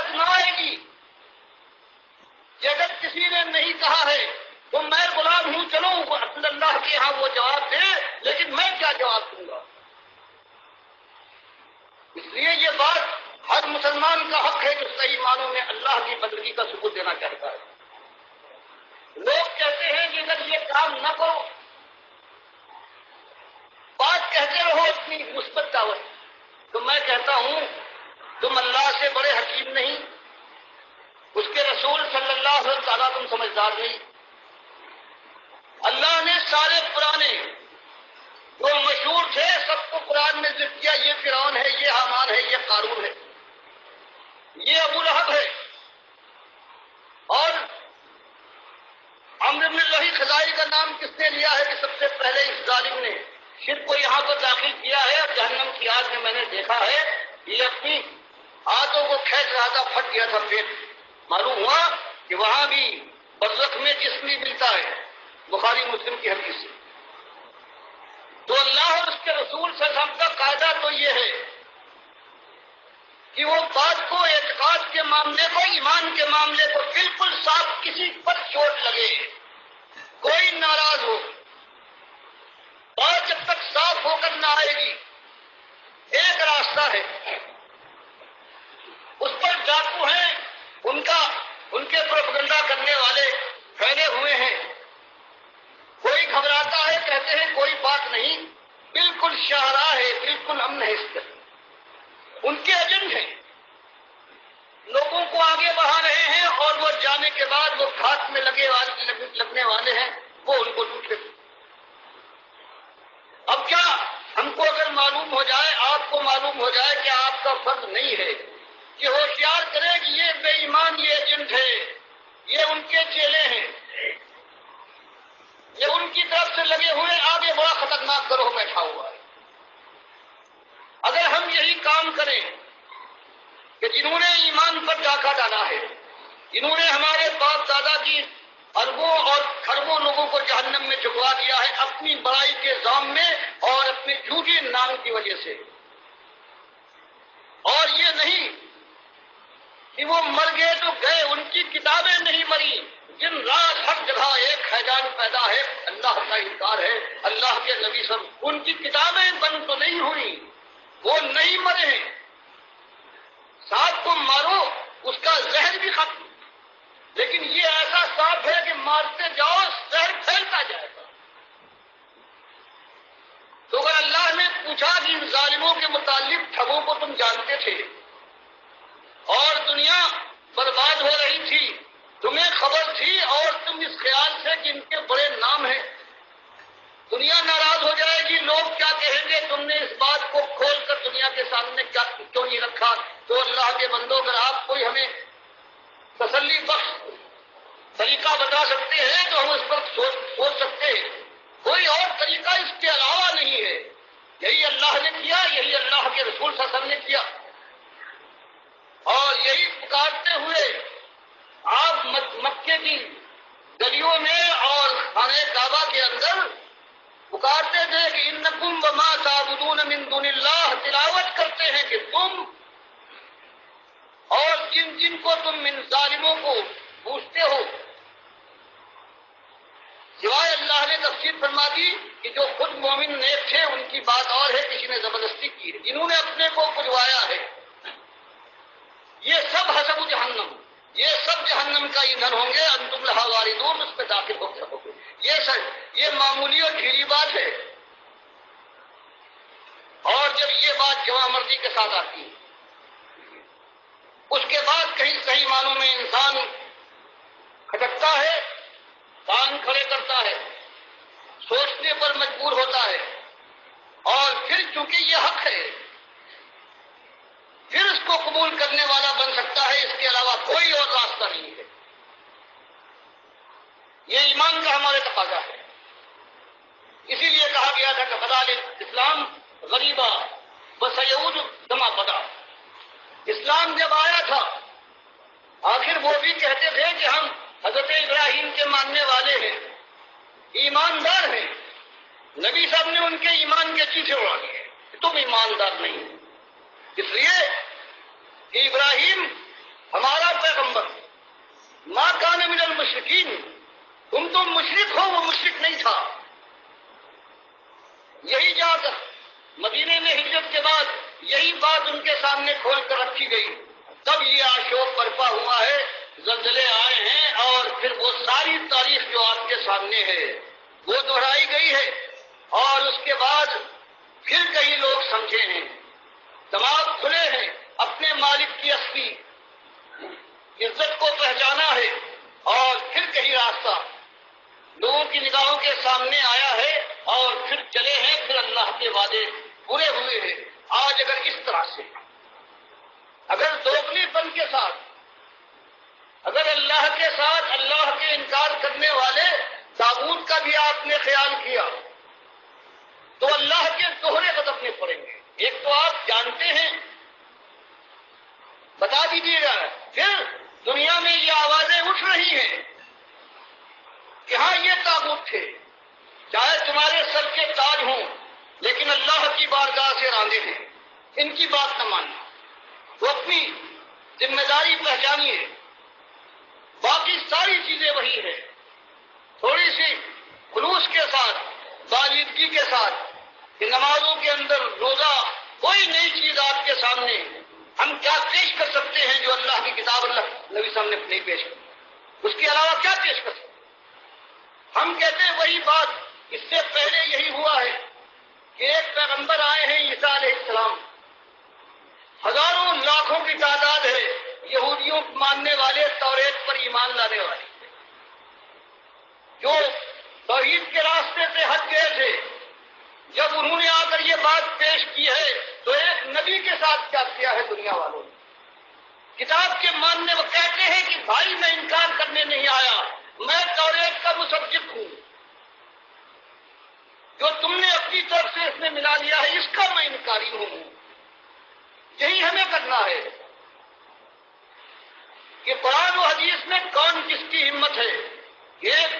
تک نہ آئے گی کہ اگر کسی نے نہیں کہا ہے تو میں غلام ہوں، چلو اصل اللہ کے ہاں وہ جواب دے، لیکن میں کیا جواب دوں گا؟ اس لیے یہ بات ہر مسلمان کا حق ہے جو صحیح معنوں میں اللہ کی بندگی کا ثبوت دینا چاہتا ہے۔ لوگ کہتے ہیں کہ اگر یہ کام نہ کرو، بات کہتے رہو اپنی مثبت دعوت، تو میں کہتا ہوں تم اللہ سے بڑے حکیم نہیں، اس کے رسول صلی اللہ علیہ وسلم تم سمجھدار نہیں۔ اللہ نے سارے پرانے جو مشہور تھے سب کو قرآن میں ذکر کیا، یہ فرعون ہے، یہ حامان ہے، یہ قارون ہے، یہ ابو لہب ہے، اور عمرو بن لہی خزائی کا نام کس نے لیا ہے کہ سب سے پہلے اس ظالم نے شرک کو یہاں پر داخل کیا ہے، اور جہنم کی آگ میں میں نے دیکھا ہے یہ اپنی ہاتھوں کو کھینچ رہا تھا، پھٹ گیا تھا پیٹ۔ معلوم ہوا کہ وہاں بھی برزخ میں جسم بھی ملتا ہے، بخاری مسلم کی حدیث سے۔ تو اللہ اور اس کے رسول صلی اللہ علیہ وسلم کا قاعدہ تو یہ ہے کہ وہ بات کو، اعتقاد کے معاملے کو، ایمان کے معاملے کو بالکل صاف، کسی پر چوٹ لگے، کوئی ناراض ہو، بات جب تک صاف ہو کر نہ آئے گی، ایک راستہ ہے، اس پر ڈاکو ہیں، ان کے پروپیگنڈا کرنے والے پھیلے ہوئے ہیں، کوئی گھبراتا ہے، کہتے ہیں کوئی بات نہیں، بالکل شاہراہ ہے، بالکل امن ہے، اس پر ان کے ایجنٹ ہیں، لوگوں کو آگے بڑھا رہے ہیں، اور وہ جانے کے بعد وہ گھاٹ میں لگنے والے ہیں، وہ ان کو لوٹے۔ اب کیا ہم کو اگر معلوم ہو جائے، آپ کو معلوم ہو جائے کہ آپ کا فرض نہیں ہے کہ ہوشیار کرے کہ یہ بے ایمان، یہ ایجنٹ ہے، یہ ان کے چیلے ہیں، یہ ان کی طرف سے لگے ہوئے آگے بڑا خطرناک گروہ بیٹھا ہوا ہے۔ اگر ہم یہی کام کریں کہ جنہوں نے ایمان پر ڈاکہ ڈالا ہے، جنہوں نے ہمارے باپ دادا کی اربوں اور کھربوں لوگوں کو جہنم میں چکوا دیا ہے اپنی بڑائی کے الزام میں اور اپنے جھوٹے نام کی وجہ سے، اور یہ نہیں کہ وہ مر گئے تو گئے، ان کی کتابیں نہیں مری، جن رات ہر جگہ ایک حیران پیدا ہے، اللہ کا انکار ہے، اللہ کے نبی سب، ان کی کتابیں بند تو نہیں ہوئی، وہ نہیں مرے ہیں، سانپ کو مارو اس کا زہر بھی ختم، لیکن یہ ایسا سانپ ہے کہ مارتے جاؤ زہر پھیلتا جائے گا۔ تو اگر اللہ نے پوچھا کہ ان ظالموں کے متعلق ٹھگوں کو تم جانتے تھے اور دنیا برباد ہو رہی تھی، تمہیں خبر تھی، اور تم اس خیال سے کہ ان کے بڑے نام ہیں، دنیا ناراض ہو جائے گی، لوگ کیا کہیں گے، تم نے اس بات کو کھول کر دنیا کے سامنے کیوں نہیں رکھا؟ تو اللہ کے بندوں، اگر آپ کوئی ہمیں تسلی بخش طریقہ بتا سکتے ہیں تو ہم اس پر سوچ سکتے ہیں، کوئی اور طریقہ اس کے علاوہ نہیں ہے، یہی اللہ نے کیا، یہی اللہ کے رسول صلی اللہ علیہ وسلم نے کیا، اور یہی پکارتے ہوئے آپ مکے کی گلیوں میں اور خانہ کعبہ کے اندر پکارتے تھے کہ انکم وما تعبدون من دون اللہ، تلاوت کرتے ہیں کہ تم اور جن کو تم من ظالموں کو پوچھتے ہو، سوائے اللہ نے تفسیر فرما دی کہ جو خود مومن نیک تھے ان کی بات اور ہے، کسی نے زبردستی کی ہے، جنہوں نے اپنے کو پجوایا ہے، یہ سب حسب جہنم، یہ سب جہنم کا ایندھن ہوں گے، انتم لہا واردون، اس پہ داخل ہو سکو گے۔ یہ معمولی اور ڈھیلی بات ہے، اور جب یہ بات جمع مرضی کے ساتھ آتی ہے اس کے بعد کہیں صحیح معنوں میں انسان کھٹکتا ہے، کان کھڑے کرتا ہے، سوچنے پر مجبور ہوتا ہے، اور پھر چونکہ یہ حق ہے پھر اس کو قبول کرنے والا بن سکتا ہے، اس کے علاوہ کوئی اور راستہ نہیں ہے۔ یہ ایمان کا ہمارے تقاضا ہے، اسی لیے کہا گیا تھا کہ بدال اسلام غریبا وسیعود کما بدا، اسلام جب آیا تھا آخر وہ بھی کہتے تھے کہ ہم حضرت ابراہیم کے ماننے والے ہیں، ایماندار ہیں، نبی صاحب نے ان کے ایمان کے چیٹھے اڑا دیے، تم ایماندار نہیں ہو، اس لیے کہ ابراہیم ہمارا پیغمبر ما کان من المشرکین، تم تو مشرک ہو، وہ مشرک نہیں تھا۔ یہی جا کر مدینے میں ہجرت کے بعد یہی بات ان کے سامنے کھول کر رکھی گئی، تب یہ آشوب برپا ہوا ہے، زلزلے آئے ہیں، اور پھر وہ ساری تاریخ جو آپ کے سامنے ہے وہ دہرائی گئی ہے، اور اس کے بعد پھر کئی لوگ سمجھے ہیں، دماغ کھلے ہیں، اپنے مالک کی اصلی عزت کو پہچانا ہے، اور پھر کہیں راستہ لوگوں کی نگاہوں کے سامنے آیا ہے، اور پھر چلے ہیں، پھر اللہ کے وعدے پورے ہوئے ہیں۔ آج اگر اس طرح سے، اگر دوگلی پن کے ساتھ، اگر اللہ کے ساتھ اللہ کے انکار کرنے والے طاغوت کا بھی آپ نے خیال کیا تو اللہ کے دوہرے قدم میں پڑیں گے۔ ایک تو آپ جانتے ہیں، بتا دیجیے گا، پھر دنیا میں یہ آوازیں اٹھ رہی ہیں کہ ہاں یہ طاغوت تھے، چاہے تمہارے سر کے تاج ہوں لیکن اللہ کی بارگاہ سے راندے ہیں، ان کی بات نہ ماننا، وہ اپنی ذمہ داری پہچانیے، باقی ساری چیزیں وہی ہیں۔ تھوڑی سی خلوص کے ساتھ، بالیدگی کے ساتھ، کہ نمازوں کے اندر روزہ کوئی نئی چیز آپ کے سامنے ہم کیا پیش کر سکتے ہیں جو اللہ کی کتاب اللہ نبی سامنے نہیں پیش کر، اس کے علاوہ کیا پیش کر سکتے ہیں؟ ہم کہتے ہیں وہی بات، اس سے پہلے یہی ہوا ہے کہ ایک پیغمبر آئے ہیں عیسیٰ علیہ السلام، ہزاروں لاکھوں کی تعداد ہے یہودیوں ماننے والے، توریت پر ایمان لانے والے، جو توحید کے راستے سے ہٹ گئے تھے۔ جب انہوں نے آ کر یہ بات پیش کی ہے تو ایک نبی کے ساتھ کیا کیا ہے دنیا والوں نے؟ کتاب کے ماننے وہ کہتے ہیں کہ بھائی میں انکار کرنے نہیں آیا، میں توریت کا مصدق ہوں، جو تم نے اپنی طرف سے اس میں ملا لیا ہے اس کا میں انکاری ہوں۔ یہی ہمیں کرنا ہے کہ قرآن و حدیث میں کون کس کی ہمت ہے، ایک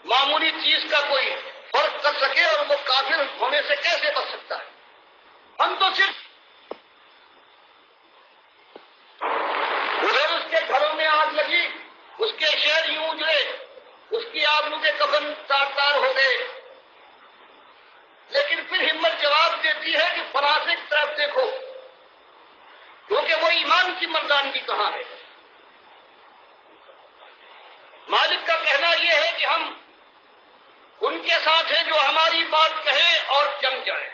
معمولی چیز کا کوئی فرق کر سکے اور وہ کافر ہونے سے کیسے بچ سکتا ہے؟ ہم تو صرف ادھر اس کے گھروں میں آگ لگی، اس کے شہر یوں اجڑے، اس کی آبرو کے کفن تار تار ہو گئے، لیکن پھر ہمت جواب دیتی ہے کہ فلاسفے کی طرف دیکھو، کیونکہ وہ ایمان کی مردانگی کہاں ہے؟ مالک کا کہنا یہ ہے کہ ہم ان کے ساتھ ہیں جو ہماری بات کہیں اور جم جائیں،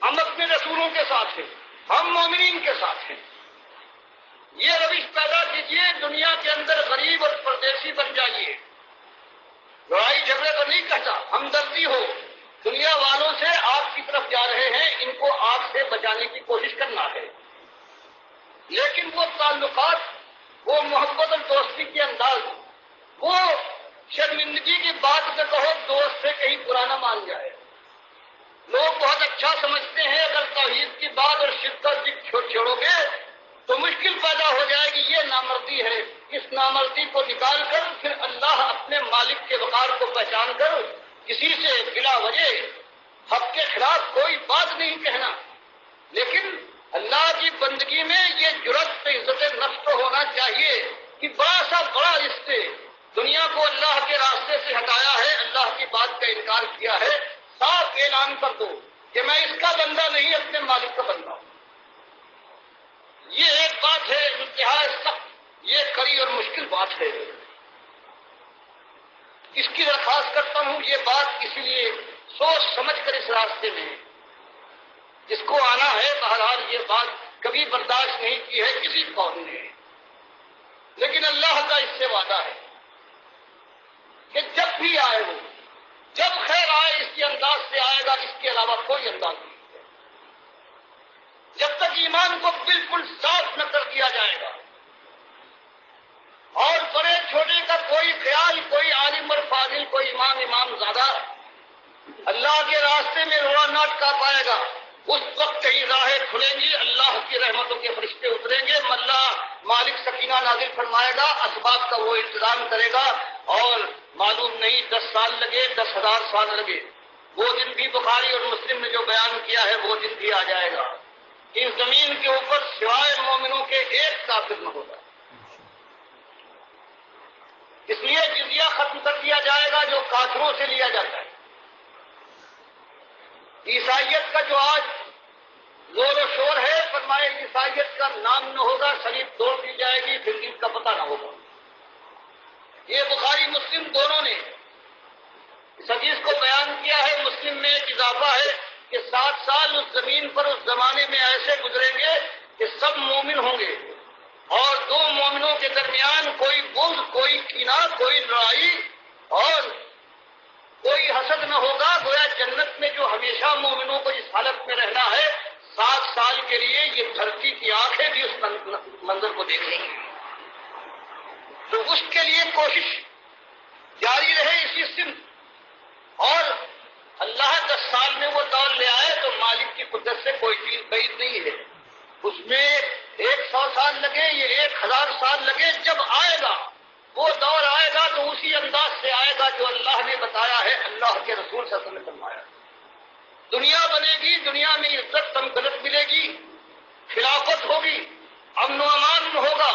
ہم اپنے رسولوں کے ساتھ ہیں، ہم مومنین کے ساتھ ہیں۔ یہ روش پیدا کیجیے، دنیا کے اندر غریب اور پردیسی بن جائیے۔ لڑائی جھگڑے کو نہیں کہتا، ہمدردی ہو، دنیا والوں سے آپ کی طرف جا رہے ہیں، ان کو آپ سے بچانے کی کوشش کرنا ہے، لیکن وہ تعلقات، وہ محبت اور دوستی کے انداز، وہ شرمندگی کی بات پہ کہو دوست سے کہیں پرانا مان جائے۔ لوگ بہت اچھا سمجھتے ہیں اگر توحید کی بات اور شدت کی چھوڑو گے تو مشکل پیدا ہو جائے گی، یہ نامردی ہے۔ اس نامردی کو نکال کر پھر اللہ اپنے مالک کے وقار کو پہچان کر کسی سے بلا وجہ حق کے خلاف کوئی بات نہیں کہنا، لیکن اللہ کی بندگی میں یہ جرأت عزت نفس کو ہونا چاہیے کہ بڑا اس سے دنیا کو اللہ کے راستے سے ہٹایا ہے، اللہ کی بات کا انکار کیا ہے، صاف اعلان کر دو کہ میں اس کا بندہ نہیں، اپنے مالک کا بندہ ہوں۔ یہ ایک بات ہے انتہائی سخت، یہ کڑی اور مشکل بات ہے، اس کی درخواست کرتا ہوں۔ یہ بات اسی لیے سوچ سمجھ کر اس راستے میں جس کو آنا ہے، بہرحال یہ بات کبھی برداشت نہیں کی ہے کسی قوم نے، لیکن اللہ کا اس سے وعدہ ہے کہ جب بھی آئے ہو، جب خیر آئے اس کے انداز سے آئے گا، اس کے علاوہ کوئی انداز نہیں۔ جب تک ایمان کو بالکل صاف نہ کر دیا جائے گا اور بڑے چھوٹے کا کوئی خیال، کوئی عالم اور فاضل، کوئی امام زیادہ اللہ کے راستے میں روڑا نہ اٹکا پائے گا، اس وقت کئی راہیں کھلیں گی، اللہ کی رحمتوں کے فرشتے اتریں گے، مالک سکینہ نازل فرمائے گا، اسباب کا وہ انتظام کرے گا، اور معلوم نہیں 10 سال لگے، 10,000 سال لگے، وہ دن بھی بخاری اور مسلم نے جو بیان کیا ہے وہ دن بھی آ جائے گا۔ اس زمین کے اوپر سوائے مومنوں کے ایک کافر نہ ہوگا، اس لیے جزیہ ختم کر دیا جائے گا جو کافروں سے لیا جاتا ہے۔ عیسائیت کا جو آج زور و شور ہے، فرمائے عیسائیت کا نام نہ ہوگا، صلیب توڑ دی جائے گی، پھر دین کا پتہ نہ ہوگا۔ یہ بخاری مسلم دونوں نے اس حدیث کو بیان کیا ہے۔ مسلم میں ایک اضافہ ہے کہ 7 سال اس زمین پر اس زمانے میں ایسے گزریں گے کہ سب مومن ہوں گے، اور 2 مومنوں کے درمیان کوئی بغض، کوئی کینہ، کوئی لڑائی اور کوئی حسد نہ ہوگا۔ گویا جنت میں جو ہمیشہ مومنوں کو اس حالت میں رہنا ہے، 7 سال کے لیے یہ دھرتی کی آنکھیں بھی اس منظر کو دیکھ لیں گی۔ تو اس کے لیے کوشش جاری رہے اسی سمت، اور اللہ 10 سال میں وہ دور لے آئے تو مالک کی قدرت سے کوئی چیز بعید نہیں ہے۔ اس میں 100 سال لگے، یہ 1000 سال لگے، جب آئے گا وہ دور آئے گا تو اسی انداز سے آئے گا جو اللہ نے بتایا ہے، اللہ کے رسول صلی اللہ علیہ وسلم نے فرمایا۔ دنیا بنے گی، دنیا میں عزت تمکنت ملے گی، خلافت ہوگی، امن و امان ہوگا،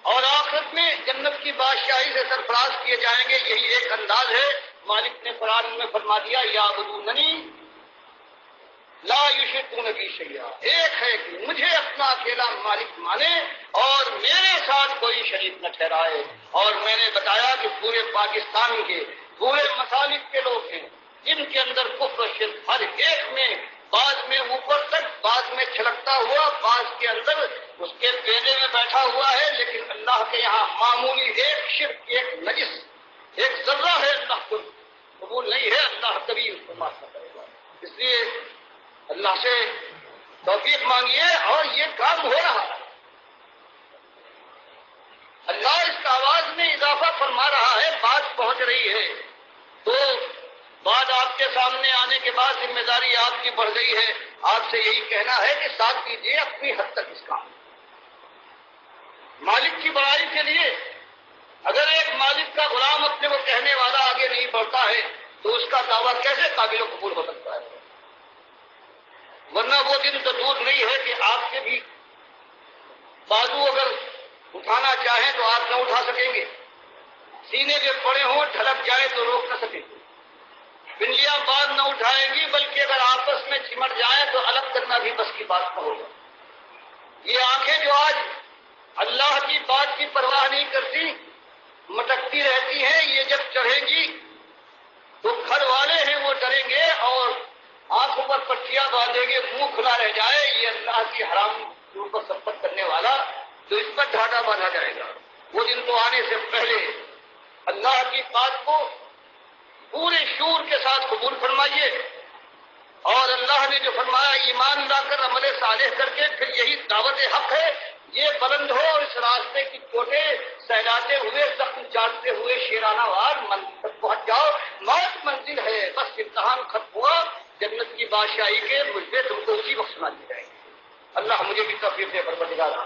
اور آخرت میں جنت کی بادشاہی سے سرفراز کیے جائیں گے۔ یہی ایک انداز ہے۔ مالک نے قرآن میں فرما دیا، یعبدوننی لا یشرکون بی شیئا، ایک ہے کہ مجھے اپنا اکیلا مالک مانے اور میرے ساتھ کوئی شریک نہ ٹھہرائے۔ اور میں نے بتایا کہ پورے پاکستان کے پورے مسالک کے لوگ ہیں جن کے اندر کفر و شرک ہر ایک میں، بعض میں اوپر تک، بعض میں چھلکتا ہوا، بعض کے اندر اس کے پینے میں بیٹھا ہوا ہے، لیکن اللہ کے یہاں معمولی ایک شرک، ایک نجس، ایک ذرہ ہے، اللہ کو قبول نہیں ہے۔ اللہ کبھی اس کو معاف نہ کرے گا۔ اس لیے اللہ سے توفیق مانگیے، اور یہ کام ہو رہا ہے۔ اللہ اس کا آواز میں اضافہ فرما رہا ہے، بات پہنچ رہی ہے۔ تو بات آپ کے سامنے آنے کے بعد ذمہ داری آپ کی بڑھ گئی ہے۔ آپ سے یہی کہنا ہے کہ ساتھ دیجیے اپنی حد تک اس کا۔ مالک کی بڑائی کے لیے اگر ایک مالک کا غلام اپنے وہ کہنے والا آگے نہیں بڑھتا ہے تو اس کا دعویٰ کیسے قابل و قبول ہو سکتا ہے؟ ورنہ وہ دن تو دور نہیں ہے کہ آپ کے بھی بازو اگر اٹھانا چاہیں تو آپ نہ اٹھا سکیں گے، سینے کے پڑے ہوں ڈھلک جائے تو روک نہ سکیں گے، پنڈلیاں بعد نہ اٹھائے گی، بلکہ اگر آپس میں چمٹ جائیں تو الگ کرنا بھی بس کی بات نہ ہوگا۔ یہ آنکھیں جو آج اللہ کی بات کی پرواہ نہیں کرتی، مٹکتی رہتی ہیں، یہ جب چڑھیں گی تو گھر والے ہیں وہ ڈریں گے اور آنکھوں پر پٹیاں باندھیں گے، منہ کھلا رہ جائے، یہ اللہ کی حرام کے اوپر سبقت کرنے والا، تو اس پر ڈھاٹا باندھا جائے گا۔ وہ دن تو آنے سے پہلے اللہ کی بات کو پورے شعور کے ساتھ قبول فرمائیے، اور اللہ نے جو فرمایا ایمان لا کر عمل صالح کر کے پھر یہی دعوت حق ہے، یہ بلند ہو اور اس راستے کی چوٹیں سہلاتے ہوئے، زخم چاٹتے ہوئے شیرانہ وار منزل تک پہنچ جاؤ۔ موت منزل ہے، بس امتحان ختم ہوا، جنت کی بادشاہی کے مجھ پہ تم کو اسی وقت سنا دی جائے گی۔ اللہ مجھے بھی توفیق دے، پروردگار۔